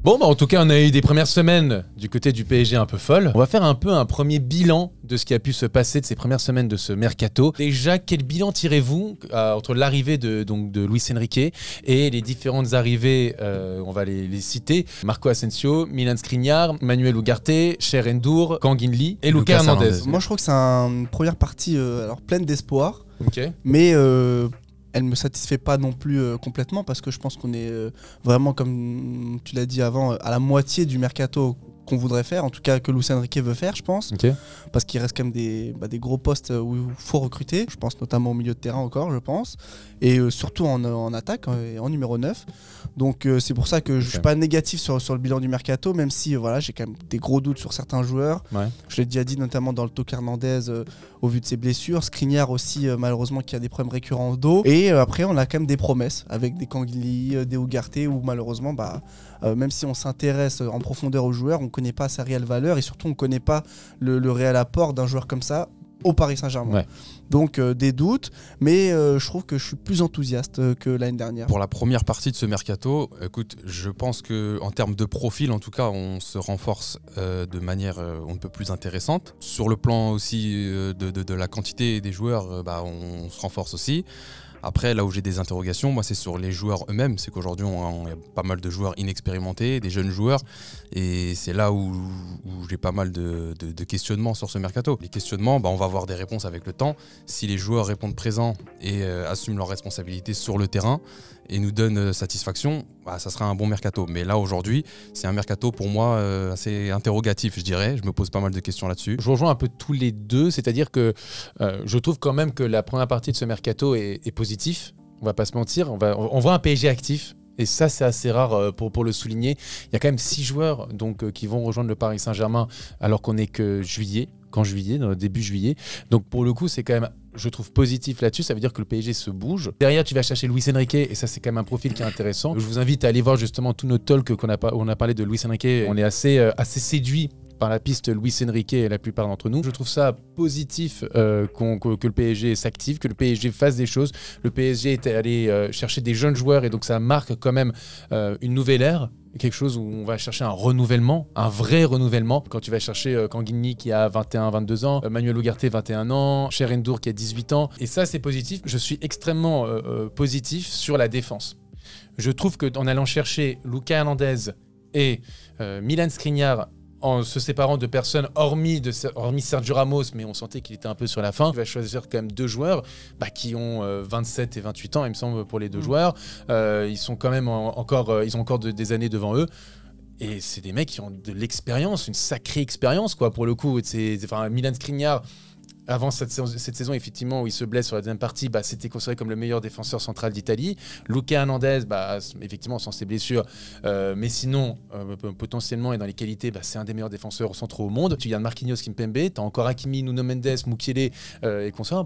Bon, bah en tout cas, on a eu des premières semaines du côté du PSG un peu folles. On va faire un peu un premier bilan de ce qui a pu se passer de ces premières semaines de ce mercato. Déjà, quel bilan tirez-vous entre l'arrivée de Luis Enrique et les différentes arrivées, on va les citer, Marco Asensio, Milan Skriniar, Manuel Ugarte, Cher N'Dour, Kangin Lee et Lucas Hernandez. Moi, je trouve que c'est une première partie alors pleine d'espoir, Okay. mais elle me satisfait pas non plus complètement parce que je pense qu'on est vraiment, comme tu l'as dit avant, à la moitié du mercato qu'on voudrait faire, en tout cas que Luis Enrique veut faire, je pense, parce qu'il reste quand même des gros postes où il faut recruter, je pense notamment au milieu de terrain encore, je pense, et surtout en attaque, en numéro 9. Donc c'est pour ça que je suis pas négatif sur le bilan du mercato, même si voilà, j'ai quand même des gros doutes sur certains joueurs. Ouais. Je l'ai déjà dit, notamment dans le Toc Hernandez au vu de ses blessures, Skriniar aussi malheureusement qui a des problèmes récurrents au dos. Et après on a quand même des promesses avec des Kangin Lee, des Ugarte, où malheureusement même si on s'intéresse en profondeur aux joueurs, on ne connaît pas sa réelle valeur et surtout on ne connaît pas le réel apport d'un joueur comme ça au Paris Saint-Germain. Ouais. Donc des doutes, mais je trouve que je suis plus enthousiaste que l'année dernière. Pour la première partie de ce mercato, écoute, je pense qu'en termes de profil, en tout cas, on se renforce de manière on ne peut plus intéressante. Sur le plan aussi de la quantité des joueurs, on se renforce aussi. Après, là où j'ai des interrogations, moi, c'est sur les joueurs eux-mêmes. C'est qu'aujourd'hui, on a pas mal de joueurs inexpérimentés, des jeunes joueurs. Et c'est là où j'ai pas mal de questionnements sur ce mercato. Les questionnements, on va avoir des réponses avec le temps. Si les joueurs répondent présents et assument leurs responsabilités sur le terrain et nous donnent satisfaction, ça sera un bon mercato. Mais là, aujourd'hui, c'est un mercato pour moi assez interrogatif, je dirais. Je me pose pas mal de questions là-dessus. Je rejoins un peu tous les deux, c'est-à-dire que je trouve quand même que la première partie de ce mercato est positif. On va pas se mentir, on voit un PSG actif. Et ça, c'est assez rare pour le souligner. Il y a quand même 6 joueurs qui vont rejoindre le Paris Saint-Germain alors qu'on n'est que début juillet. Donc pour le coup, c'est quand même, je trouve, positif là-dessus. Ça veut dire que le PSG se bouge. Derrière, tu vas chercher Luis Enrique et ça, c'est quand même un profil qui est intéressant. Je vous invite à aller voir justement tous nos talks où on a parlé de Luis Enrique. On est assez séduit par la piste Luis Enrique et la plupart d'entre nous. Je trouve ça positif que le PSG s'active, que le PSG fasse des choses. Le PSG est allé chercher des jeunes joueurs et donc ça marque quand même une nouvelle ère. Quelque chose où on va chercher un renouvellement, un vrai renouvellement. Quand tu vas chercher Kangin Lee qui a 21-22 ans, Manuel Ugarte 21 ans, Cher N'Dour qui a 18 ans. Et ça, c'est positif. Je suis extrêmement positif sur la défense. Je trouve qu'en allant chercher Lucas Hernandez et Milan Skriniar, en se séparant de personnes hormis Sergio Ramos, mais on sentait qu'il était un peu sur la fin. Il va choisir quand même 2 joueurs qui ont 27 et 28 ans, il me semble, pour les 2 joueurs. Ils sont quand même ils ont encore des années devant eux. Et c'est des mecs qui ont de l'expérience, une sacrée expérience, quoi, pour le coup. Milan Skriniar, avant cette saison, effectivement, où il se blesse sur la deuxième partie, c'était considéré comme le meilleur défenseur central d'Italie. Lucas Hernandez, effectivement, sans ses blessures, mais sinon, potentiellement, et dans les qualités, c'est un des meilleurs défenseurs centraux au monde. Tu gardes Marquinhos, Kimpembe, tu as encore Hakimi, Nuno Mendes, Mukiele et consorts.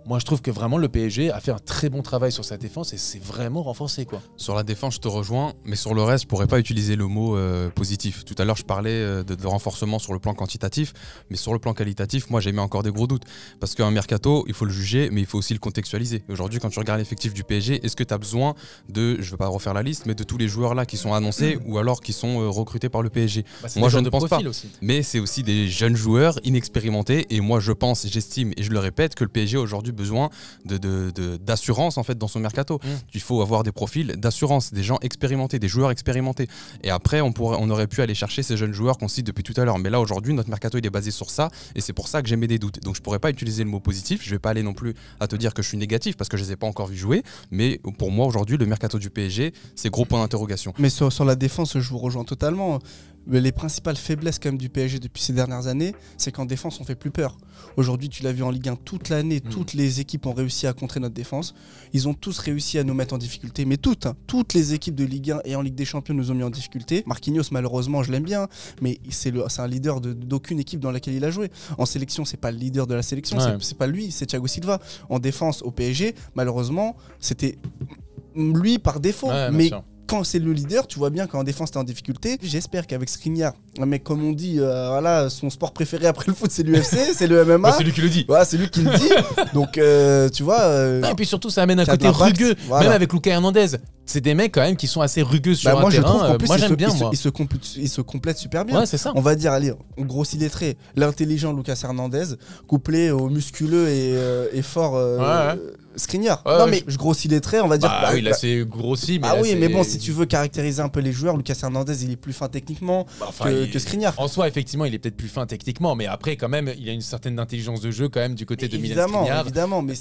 Moi, je trouve que vraiment le PSG a fait un très bon travail sur sa défense et c'est vraiment renforcé, quoi. Sur la défense, je te rejoins, mais sur le reste, je pourrais pas utiliser le mot positif. Tout à l'heure, je parlais de renforcement sur le plan quantitatif, mais sur le plan qualitatif, moi, j'ai mis encore des gros doutes. Parce qu'un mercato, il faut le juger, mais il faut aussi le contextualiser. Aujourd'hui, quand tu regardes l'effectif du PSG, est-ce que tu as besoin de, je ne vais pas refaire la liste, mais de tous les joueurs là qui sont annoncés ou alors qui sont recrutés par le PSG? Moi, je ne pense pas. Aussi. Mais c'est aussi des jeunes joueurs inexpérimentés. Et moi, je pense, j'estime, et je le répète, que le PSG a aujourd'hui besoin d'assurance en fait, dans son mercato. Il faut avoir des profils d'assurance, des gens expérimentés, des joueurs expérimentés. Et après, on aurait pu aller chercher ces jeunes joueurs qu'on cite depuis tout à l'heure. Mais là, aujourd'hui, notre mercato, il est basé sur ça. Et c'est pour ça que j'ai mis des doutes. Donc, je pourrais pas utiliser le mot positif, je vais pas aller non plus à te dire que je suis négatif parce que je les ai pas encore vus jouer, mais pour moi aujourd'hui le mercato du PSG c'est gros point d'interrogation. Mais sur la défense je vous rejoins totalement. Les principales faiblesses quand même du PSG depuis ces dernières années, c'est qu'en défense on fait plus peur. Aujourd'hui tu l'as vu en Ligue 1 toute l'année, toutes les équipes ont réussi à contrer notre défense. Ils ont tous réussi à nous mettre en difficulté, mais toutes les équipes de Ligue 1 et en Ligue des Champions nous ont mis en difficulté. Marquinhos malheureusement je l'aime bien, mais c'est un leader d'aucune équipe dans laquelle il a joué. En sélection c'est pas le leader de la sélection, c'est pas lui, c'est Thiago Silva. En défense au PSG malheureusement c'était lui par défaut, mais quand c'est le leader, tu vois bien qu'en défense t'es en difficulté. J'espère qu'avec Skriniar, un mec comme on dit, son sport préféré après le foot c'est l'UFC, c'est le MMA. C'est lui qui le dit. Ouais, c'est lui qui le dit. Donc tu vois. Et puis surtout ça amène un côté rugueux, même avec Lucas Hernandez. c'est des mecs quand même qui sont assez rugueux sur un moi, terrain. je trouve qu'en plus, moi j'aime bien. Ils se complètent super bien. Ouais, c'est ça. On va dire, allez, on grossit les traits. L'intelligent Lucas Hernandez, couplé au musculeux et fort Skriniar. Non, mais je grossis les traits, on va dire. Oui, là c'est grossi. Mais oui, mais bon, si tu veux caractériser un peu les joueurs, Lucas Hernandez, il est plus fin techniquement que Skriniar. En soi, effectivement, il est peut-être plus fin techniquement, mais après, quand même, il a une certaine intelligence de jeu quand même du côté de Milan Skriniar. Évidemment, mais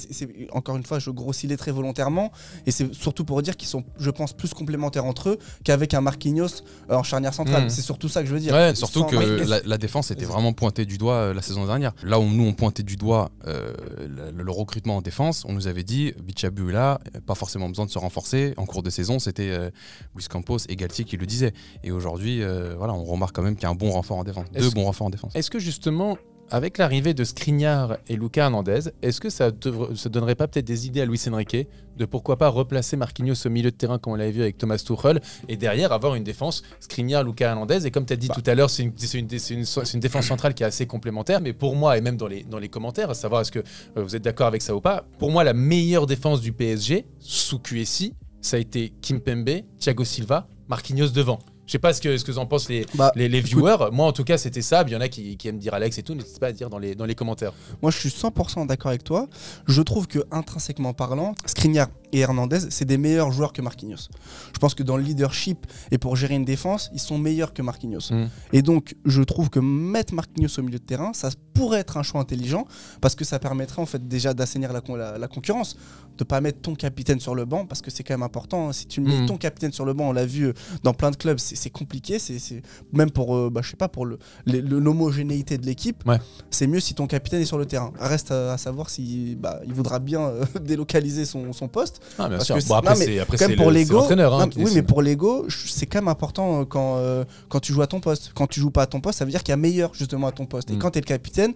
encore une fois, je grossis les traits volontairement, et c'est surtout pour dire qu'ils sont, je pense, plus complémentaires entre eux qu'avec un Marquinhos en charnière centrale. C'est surtout ça que je veux dire. Ouais, surtout que la défense était vraiment pointée du doigt la saison dernière. Là où nous on pointait du doigt le recrutement en défense, on nous avait dit Bichabou là, pas forcément besoin de se renforcer. En cours de saison, c'était Luis Campos et Galtier qui le disaient. Et aujourd'hui, voilà, on remarque quand même qu'il y a un bon renfort en défense. Deux bons renforts en défense. Est-ce que justement, avec l'arrivée de Skriniar et Lucas Hernandez, est-ce que ça donnerait pas peut-être des idées à Luis Enrique de pourquoi pas replacer Marquinhos au milieu de terrain comme on l'avait vu avec Thomas Tuchel et derrière avoir une défense Skriniar, Lucas Hernandez, et comme tu as dit tout à l'heure, c'est une défense centrale qui est assez complémentaire, mais pour moi et même dans les commentaires, à savoir est-ce que vous êtes d'accord avec ça ou pas, pour moi la meilleure défense du PSG sous QSI, ça a été Kimpembe, Thiago Silva, Marquinhos devant. Je sais pas ce que vous en pensent les viewers. Moi, en tout cas, c'était ça. Il y en a qui aiment dire Alex et tout. N'hésitez pas à dire dans les commentaires. Moi, je suis 100% d'accord avec toi. Je trouve que intrinsèquement parlant, Skriniar et Hernandez, c'est des meilleurs joueurs que Marquinhos. Je pense que dans le leadership et pour gérer une défense, ils sont meilleurs que Marquinhos. Et donc, je trouve que mettre Marquinhos au milieu de terrain, ça pourrait être un choix intelligent parce que ça permettrait en fait déjà d'assainir la concurrence, de pas mettre ton capitaine sur le banc parce que c'est quand même important. Si tu mets ton capitaine sur le banc, on l'a vu dans plein de clubs, c'est compliqué. C'est même pour je sais pas, pour l'homogénéité de l'équipe. Ouais. C'est mieux si ton capitaine est sur le terrain. Reste à savoir si il voudra bien délocaliser son poste. Ah, bien parce sûr. Que bon, après, c'est pour l'ego. Hein, oui, mais pour l'ego, c'est quand même important quand tu joues à ton poste. Quand tu joues pas à ton poste, ça veut dire qu'il y a meilleur justement à ton poste. Et quand tu es le capitaine,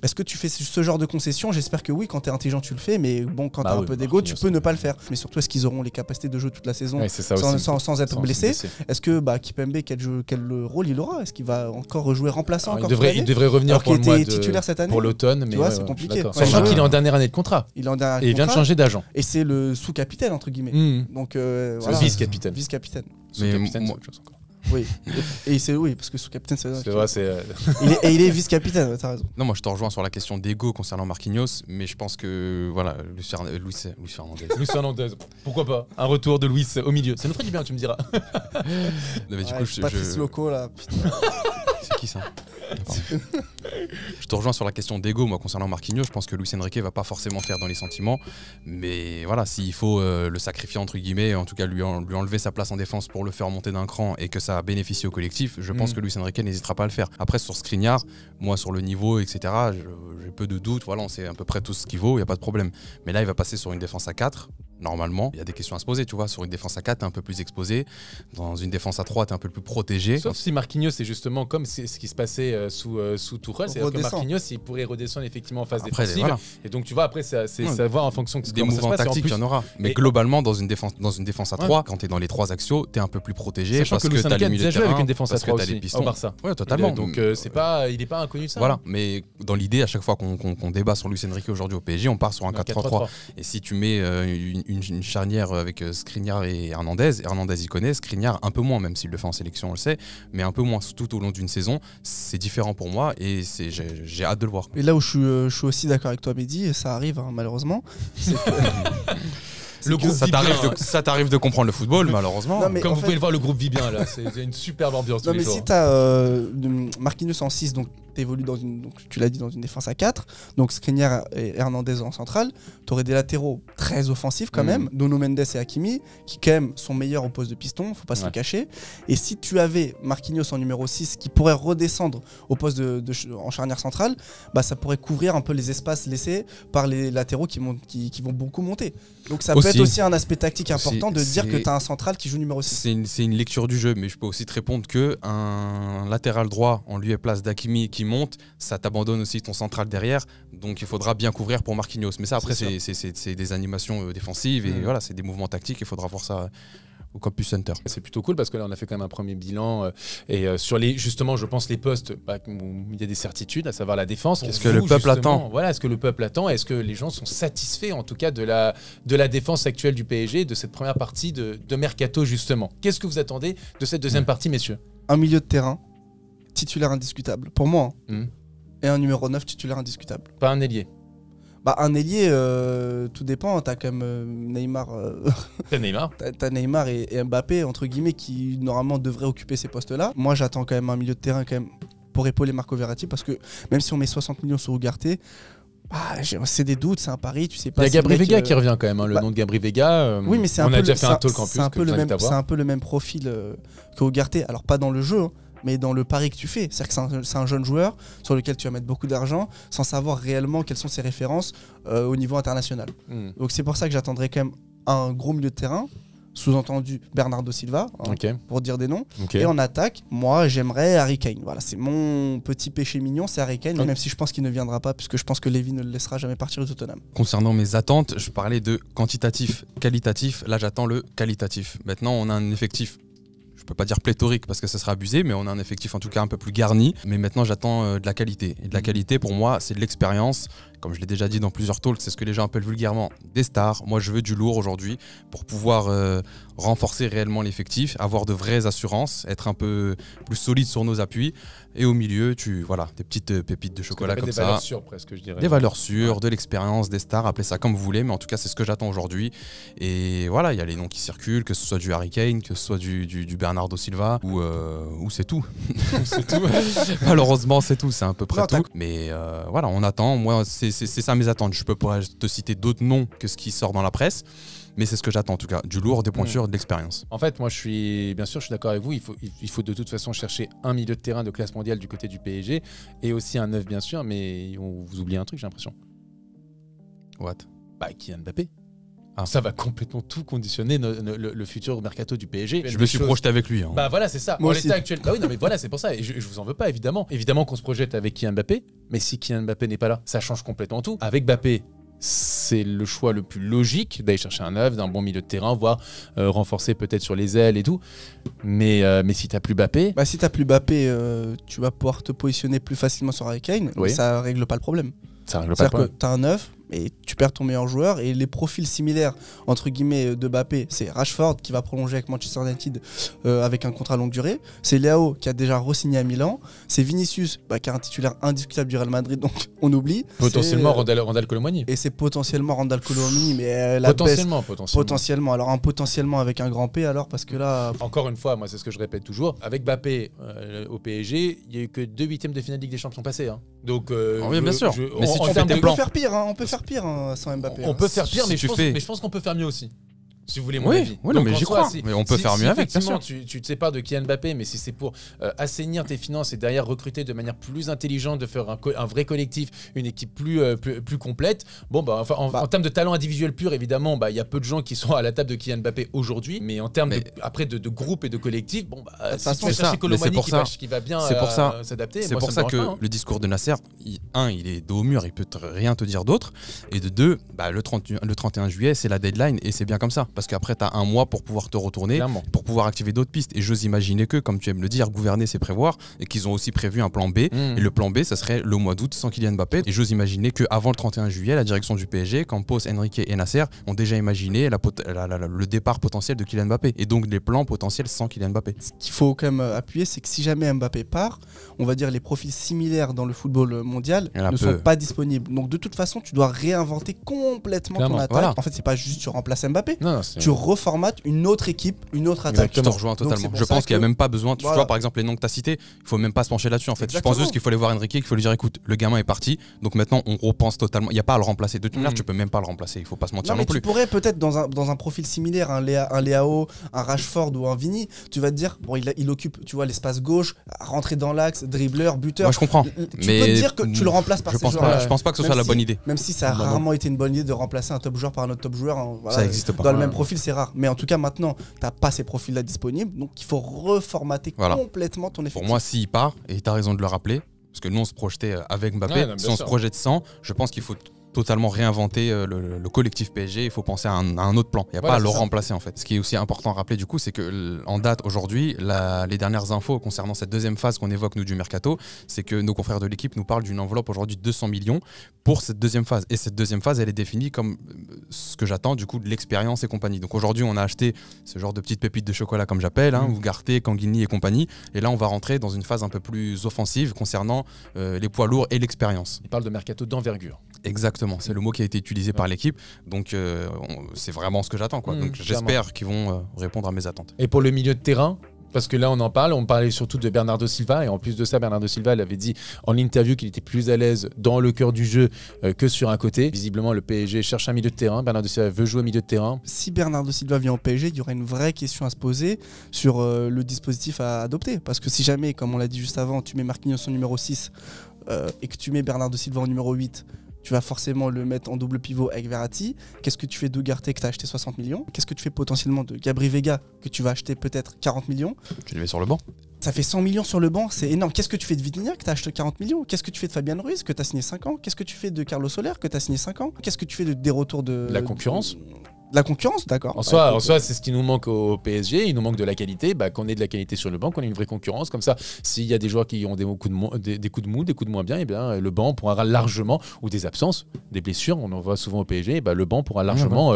est-ce que tu fais ce genre de concession? J'espère que oui, quand tu es intelligent, tu le fais, mais bon, quand tu as un peu d'ego, tu peux ne pas le faire. Mais surtout, est-ce qu'ils auront les capacités de jeu toute la saison sans être blessés? Est-ce que Kimpembe, quel rôle il aura? Est-ce qu'il va encore jouer remplaçant encore il devrait revenir pour le mois titulaire cette année, pour l'automne, mais c'est compliqué. Sachant qu'il est en dernière année de contrat. Il vient de changer d'agent. Et c'est le sous-capitaine, entre guillemets. Donc, vice-capitaine. Vice-capitaine. Sous-capitaine, c'est autre chose encore. Oui, et c'est parce que sous-capitaine, c'est vrai, il est vice-capitaine, t'as raison. Non, moi je te rejoins sur la question d'ego concernant Marquinhos, mais je pense que voilà, Luis Hernandez, pourquoi pas un retour de Luis au milieu, ça nous ferait du bien, tu me diras. Mais du coup, Patrice Loco là, putain. C'est qui ça? Je te rejoins sur la question d'ego, moi concernant Marquinhos, je pense que Luis Enrique va pas forcément faire dans les sentiments, mais voilà, s'il faut le sacrifier entre guillemets, en tout cas lui enlever sa place en défense pour le faire monter d'un cran et que ça bénéficie au collectif, je pense que Luis Enrique n'hésitera pas à le faire. Après sur Skriniar, moi sur le niveau etc, j'ai peu de doutes, voilà, on sait à peu près tout ce qu'il vaut, il n'y a pas de problème, mais là il va passer sur une défense à 4. Normalement, il y a des questions à se poser, tu vois. Sur une défense à 4, t'es un peu plus exposé. Dans une défense à 3, t'es un peu plus protégé. Sauf si Marquinhos, c'est justement comme ce qui se passait sous Tuchel, c'est-à-dire que Marquinhos, il pourrait redescendre effectivement en phase défensive. Voilà. Et donc, tu vois, après, c'est à voir en fonction de des mouvements tactiques, il y en aura. Mais globalement, dans une défense à 3, quand t'es dans les 3 axiaux, t'es un peu plus protégé. Sachant parce que t'as les milieux de terrain, avec une défense à 3 aussi, au Barça. Ouais, totalement. Donc, il n'est pas inconnu de ça. Voilà. Mais dans l'idée, à chaque fois qu'on débat sur Luis Enrique aujourd'hui au PSG, on part sur un 4-3-3. Et si tu mets une charnière avec Skriniar et Hernandez y connaît, Skriniar un peu moins, même s'il le fait en sélection, on le sait, mais un peu moins tout au long d'une saison. C'est différent pour moi et j'ai hâte de le voir. Et là où je suis aussi d'accord avec toi, Mehdi, et ça arrive malheureusement, c'est que ça t'arrive de comprendre le football, malheureusement. Non, mais comme vous pouvez le voir, le groupe vit bien là. C'est une superbe ambiance. Non, mais si t'as Marquinhos en 6, donc t'évolues tu l'as dit, dans une défense à 4, donc Skriniar et Hernandez en centrale, t'aurais des latéraux très offensifs quand même, Nuno Mendes et Hakimi, qui quand même sont meilleurs au poste de piston, faut pas se le cacher. Et si tu avais Marquinhos en numéro 6 qui pourrait redescendre au poste en charnière centrale, ça pourrait couvrir un peu les espaces laissés par les latéraux qui vont beaucoup monter. Donc ça peut être aussi un aspect tactique important de dire que tu as un central qui joue numéro 6. C'est une lecture du jeu, mais je peux aussi te répondre qu'un latéral droit en lieu et place d'Hakimi qui monte, ça t'abandonne aussi ton central derrière, donc il faudra bien couvrir pour Marquinhos. Mais ça après c'est des animations défensives et voilà, c'est des mouvements tactiques, il faudra voir ça au Campus Center. C'est plutôt cool parce que là on a fait quand même un premier bilan et sur justement je pense les postes où il y a des certitudes, à savoir la défense. Est-ce que le peuple attend ? Voilà, est-ce que le peuple attend ? Est-ce que les gens sont satisfaits en tout cas de la défense actuelle du PSG, de cette première partie de mercato justement ? Qu'est-ce que vous attendez de cette deuxième partie, messieurs ? Un milieu de terrain titulaire indiscutable pour moi. Et un numéro 9 titulaire indiscutable. Pas un ailier. Un ailier, tout dépend. T'as quand même Neymar. T'as Neymar. T'as Neymar et Mbappé, entre guillemets, qui normalement devraient occuper ces postes-là. Moi, j'attends quand même un milieu de terrain quand même pour épauler Marco Verratti, parce que même si on met 60 millions sur Ugarte, c'est des doutes, c'est un pari, tu sais pas. Il y a Gabri Vega qui revient quand même, le nom de Gabri Vega. Oui, mais c'est on a déjà fait un talk en plus. C'est un peu le même profil que Ugarte. Alors pas dans le jeu, hein, mais dans le pari que tu fais. C'est-à-dire que c'est un jeune joueur sur lequel tu vas mettre beaucoup d'argent sans savoir réellement quelles sont ses références au niveau international. Donc c'est pour ça que j'attendrai quand même un gros milieu de terrain, sous-entendu Bernardo Silva, pour dire des noms. Et en attaque, moi j'aimerais Harry Kane. Voilà, c'est mon petit péché mignon, c'est Harry Kane, même si je pense qu'il ne viendra pas, puisque je pense que Lévy ne le laissera jamais partir de Tottenham. Concernant mes attentes, je parlais de quantitatif, qualitatif. Là j'attends le qualitatif. Maintenant on a un effectif, je peux pas dire pléthorique parce que ça serait abusé, mais on a un effectif en tout cas un peu plus garni. Mais maintenant j'attends de la qualité. Et de la qualité pour moi c'est de l'expérience. Comme je l'ai déjà dit dans plusieurs talks, c'est ce que les gens appellent vulgairement des stars. Moi je veux du lourd aujourd'hui pour pouvoir renforcer réellement l'effectif, avoir de vraies assurances, être un peu plus solide sur nos appuis. Et au milieu, des petites pépites de chocolat comme ça. Des valeurs sûres presque, je dirais. Des valeurs sûres, de l'expérience, des stars, appelez ça comme vous voulez, mais en tout cas c'est ce que j'attends aujourd'hui. Et voilà, il y a les noms qui circulent, que ce soit du Harry Kane, que ce soit du Bernardo Silva, ou c'est tout. C'est tout. Malheureusement c'est tout, c'est à peu près tout. Mais voilà, on attend. Moi c'est ça mes attentes. Je peux pas te citer d'autres noms que ce qui sort dans la presse. Mais c'est ce que j'attends en tout cas, du lourd, des pointures, de l'expérience. En fait, moi je suis d'accord avec vous, il faut de toute façon chercher un milieu de terrain de classe mondiale du côté du PSG et aussi un neuf bien sûr, mais vous oubliez un truc j'ai l'impression. What ? Kylian Mbappé. Ça va complètement tout conditionner le futur mercato du PSG. Je me suis projeté avec lui. Voilà, c'est ça. L'état actuel. Oui, non, mais voilà, c'est pour ça. Et je vous en veux pas, évidemment. Évidemment qu'on se projette avec Kylian Mbappé, mais si Kylian Mbappé n'est pas là, ça change complètement tout. Avec Mbappé, c'est le choix le plus logique d'aller chercher un neuf, d'un bon milieu de terrain, voire renforcer peut-être sur les ailes et tout. Mais si t'as plus Mbappé... si t'as plus Mbappé, tu vas pouvoir te positionner plus facilement sur Harry Kane, mais ça règle pas le problème. C'est-à-dire que t'as un neuf, et tu perds ton meilleur joueur, et les profils similaires entre guillemets de Mbappé, c'est Rashford qui va prolonger avec Manchester United avec un contrat longue durée, c'est Leao qui a déjà re-signé à Milan, c'est Vinicius qui est un titulaire indiscutable du Real Madrid, donc on oublie, potentiellement Randal Colomani, et c'est potentiellement Randal Colomani, mais potentiellement alors un potentiellement avec un grand P, alors parce que là encore une fois, moi c'est ce que je répète toujours, avec Mbappé au PSG, il y a eu que 2 huitièmes de finale de Ligue des Champions passés, donc oui, bien sûr, mais si on peut faire pire, on peut faire pire sans Mbappé. On peut faire pire, mais je pense qu'on peut faire mieux aussi. Si vous voulez mon avis. Oui, mais j'y crois. Mais on peut faire mieux avec, bien sûr. Tu te sépares de Kylian Mbappé, mais si c'est pour assainir tes finances et derrière recruter de manière plus intelligente, de faire un vrai collectif, une équipe plus complète, en termes de talent individuel pur, évidemment, il y a peu de gens qui sont à la table de Kylian Mbappé aujourd'hui, mais en termes de groupe et de collectif, si tu vas chercher Colomani qui va bien s'adapter, c'est pour ça que le discours de Nasser, il est dos au mur, il peut rien te dire d'autre, et de deux, le 31 juillet, c'est la deadline, et c'est bien comme ça. Parce qu'après, tu as un mois pour pouvoir te retourner, pour pouvoir activer d'autres pistes. Et j'ose imaginer que, comme tu aimes le dire, gouverner, c'est prévoir, et qu'ils ont aussi prévu un plan B. Et le plan B, ça serait le mois d'août sans Kylian Mbappé. Et j'ose imaginer qu'avant le 31 juillet, la direction du PSG, Campos, Enrique et Nasser ont déjà imaginé le départ potentiel de Kylian Mbappé. Et donc les plans potentiels sans Kylian Mbappé. Ce qu'il faut quand même appuyer, c'est que si jamais Mbappé part, on va dire les profils similaires dans le football mondial ne sont pas disponibles. Donc de toute façon, tu dois réinventer complètement ton attaque. Voilà. En fait, c'est pas juste tu remplaces Mbappé. Non, tu reformates une autre équipe, une autre attaque. Je te rejoins totalement. Je pense qu'il n'y a même pas besoin. Tu vois, par exemple, les noms que tu as cités, il ne faut même pas se pencher là-dessus. En fait. Exactement. Je pense juste qu'il faut aller voir Enrique, qu'il faut lui dire écoute, le gamin est parti, donc maintenant on repense totalement. Il n'y a pas à le remplacer. De toute manière, tu peux même pas le remplacer. Il ne faut pas se mentir non plus. Tu pourrais peut-être dans un profil similaire, un Leao, un Rashford ou un Vini, tu vas te dire il occupe, tu vois, l'espace gauche, rentrer dans l'axe, dribbleur, buteur. Moi, je comprends. Tu peux te dire que tu le remplaces par ces joueurs. Je pense pas que ce soit la bonne idée. Même si ça a rarement été une bonne idée de remplacer un top joueur par un autre top joueur. Ça n'existe pas. Dans le même profil, c'est rare. Mais en tout cas, maintenant, t'as pas ces profils-là disponibles, donc il faut reformater complètement ton effectif. Pour moi, s'il part, et tu as raison de le rappeler, parce que nous on se projetait avec Mbappé, si on se projette sans, je pense qu'il faut totalement réinventer le collectif PSG. Il faut penser à un autre plan. Il n'y a pas à le remplacer en fait. Ce qui est aussi important à rappeler du coup, c'est que en date aujourd'hui, les dernières infos concernant cette deuxième phase qu'on évoque nous du mercato, c'est que nos confrères de l'équipe nous parlent d'une enveloppe aujourd'hui de 200 millions pour cette deuxième phase. Et cette deuxième phase, elle est définie comme ce que j'attends du coup de l'expérience et compagnie. Donc aujourd'hui, on a acheté ce genre de petites pépites de chocolat comme j'appelle, Ugarte, Kanguini et compagnie. Et là, on va rentrer dans une phase un peu plus offensive concernant les poids lourds et l'expérience. Il parle de mercato d'envergure. Exactement, c'est le mot qui a été utilisé par l'équipe. Donc c'est vraiment ce que j'attends. Donc j'espère qu'ils vont répondre à mes attentes. Et pour le milieu de terrain, parce que là on parle, on parlait surtout de Bernardo Silva, et en plus de ça, Bernardo Silva il avait dit en interview qu'il était plus à l'aise dans le cœur du jeu que sur un côté. Visiblement le PSG cherche un milieu de terrain, Bernardo Silva veut jouer au milieu de terrain. Si Bernardo Silva vient au PSG, il y aurait une vraie question à se poser sur le dispositif à adopter. Parce que si jamais, comme on l'a dit juste avant, tu mets Marquinhos en numéro 6 et que tu mets Bernardo Silva en numéro 8, tu vas forcément le mettre en double pivot avec Verratti. Qu'est-ce que tu fais d'Ugarte que tu as acheté 60 millions? Qu'est-ce que tu fais potentiellement de Gabri Vega que tu vas acheter peut-être 40 millions? Tu le mets sur le banc. Ça fait 100 millions sur le banc, c'est énorme. Qu'est-ce que tu fais de Vitinha que tu as acheté 40 millions? Qu'est-ce que tu fais de Fabian Ruiz que tu as signé 5 ans? Qu'est-ce que tu fais de Carlos Soler que tu as signé 5 ans? Qu'est-ce que tu fais des retours de la concurrence? La concurrence, d'accord. En soi, c'est ce qui nous manque au PSG. Il nous manque de la qualité. Qu'on ait de la qualité sur le banc, qu'on ait une vraie concurrence. Comme ça, s'il y a des joueurs qui ont des coups de mou, des coups de moins bien, et bien le banc pourra largement, ou des absences, des blessures, on en voit souvent au PSG, le banc pourra largement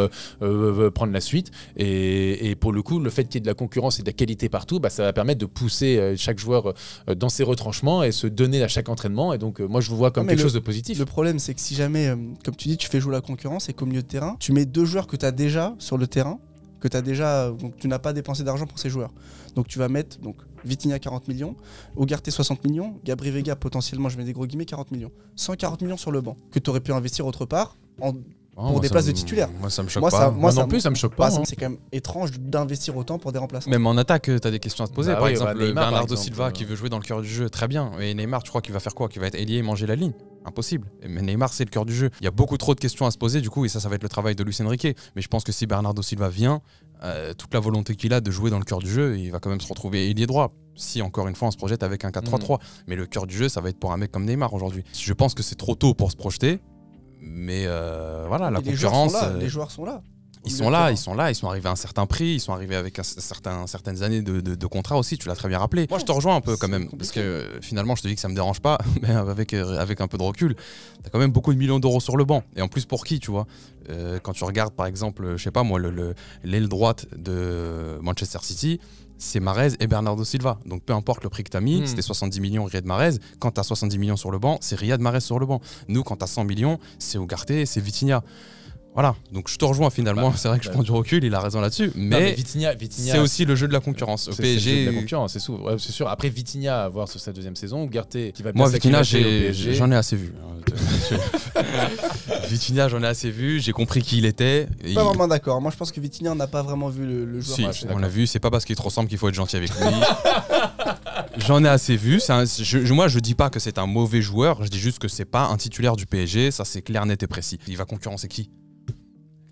prendre la suite. Et pour le coup, le fait qu'il y ait de la concurrence et de la qualité partout, ça va permettre de pousser chaque joueur dans ses retranchements et se donner à chaque entraînement. Et donc, moi, je vous vois comme quelque chose de positif. Le problème, c'est que si jamais, comme tu dis, tu fais jouer la concurrence et qu'au milieu de terrain, tu mets deux joueurs que tu as déjà sur le terrain, donc tu n'as pas dépensé d'argent pour ces joueurs. Donc tu vas mettre Vitinha 40 millions, Ugarte 60 millions, Gabri Vega potentiellement, je mets des gros guillemets, 40 millions. 140 millions sur le banc, que tu aurais pu investir autre part pour des places de titulaires. Moi ça me choque pas. Moi non plus ça me choque pas. C'est quand même étrange d'investir autant pour des remplaçants. Même en attaque, tu as des questions à te poser. Par exemple, Neymar, Bernardo Silva qui veut jouer dans le cœur du jeu, très bien. Et Neymar, tu crois qu'il va faire quoi? Qu'il va être ailier et manger la ligne? Impossible. Mais Neymar, c'est le cœur du jeu. Il y a beaucoup trop de questions à se poser, du coup, et ça va être le travail de Luis Enrique. Mais je pense que si Bernardo Silva vient, toute la volonté qu'il a de jouer dans le cœur du jeu, il va quand même se retrouver ailier droit. Si, encore une fois, on se projette avec un 4-3-3. Mais le cœur du jeu, ça va être pour un mec comme Neymar aujourd'hui. Je pense que c'est trop tôt pour se projeter. Mais voilà, la concurrence. Les joueurs sont là. Ils sont là, ils sont arrivés à un certain prix, ils sont arrivés avec certaines années de contrat aussi, tu l'as très bien rappelé. Moi je te rejoins un peu quand même, parce que finalement je te dis que ça me dérange pas, mais avec un peu de recul, t'as quand même beaucoup de millions d'euros sur le banc. Et en plus pour qui, tu vois, quand tu regardes par exemple, je sais pas moi, l'aile droite de Manchester City, c'est Mahrez et Bernardo Silva. Donc peu importe le prix que tu as mis, c'était 70 millions Riyad Mahrez. Quand tu as 70 millions sur le banc, c'est Riyad Mahrez sur le banc. Nous, quand tu as 100 millions, c'est Ugarte, c'est Vitinha. Voilà, donc je te rejoins finalement, c'est vrai que je prends du recul, il a raison là-dessus, mais Vitinha, c'est aussi le jeu de la concurrence. Au PSG, c'est le jeu de la concurrence, c'est sûr. Après Vitinha à voir sur sa deuxième saison, Ugarte qui va bien. Moi Vitinha, j'en ai assez vu. Vitinha, j'en ai assez vu, j'ai compris qui il était. Pas vraiment d'accord, moi je pense que Vitinha, on n'a pas vraiment vu le joueur. Si, on l'a vu, c'est pas parce qu'il te ressemble qu'il faut être gentil avec lui. J'en ai assez vu, moi je dis pas que c'est un mauvais joueur, je dis juste que c'est pas un titulaire du PSG, ça c'est clair, net et précis. Il va concurrencer qui?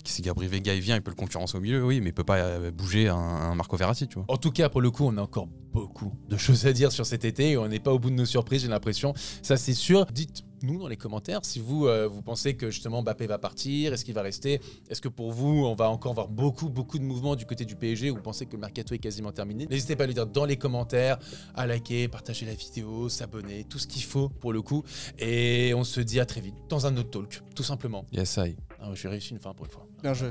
Si Gabri Vega il vient, il peut le concurrencer au milieu, oui, mais il peut pas bouger un Marco Verratti, tu vois. En tout cas, pour le coup, on a encore beaucoup de choses à dire sur cet été et on n'est pas au bout de nos surprises, j'ai l'impression. Ça, c'est sûr. Dites-nous dans les commentaires si vous pensez que justement Mbappé va partir, est-ce qu'il va rester? Est-ce que pour vous, on va encore voir beaucoup de mouvements du côté du PSG ou vous pensez que le mercato est quasiment terminé? N'hésitez pas à le dire dans les commentaires, à liker, partager la vidéo, s'abonner, tout ce qu'il faut pour le coup. Et on se dit à très vite dans un autre talk, tout simplement. Yes, I. J'ai réussi une fin pour une fois. Bien joué.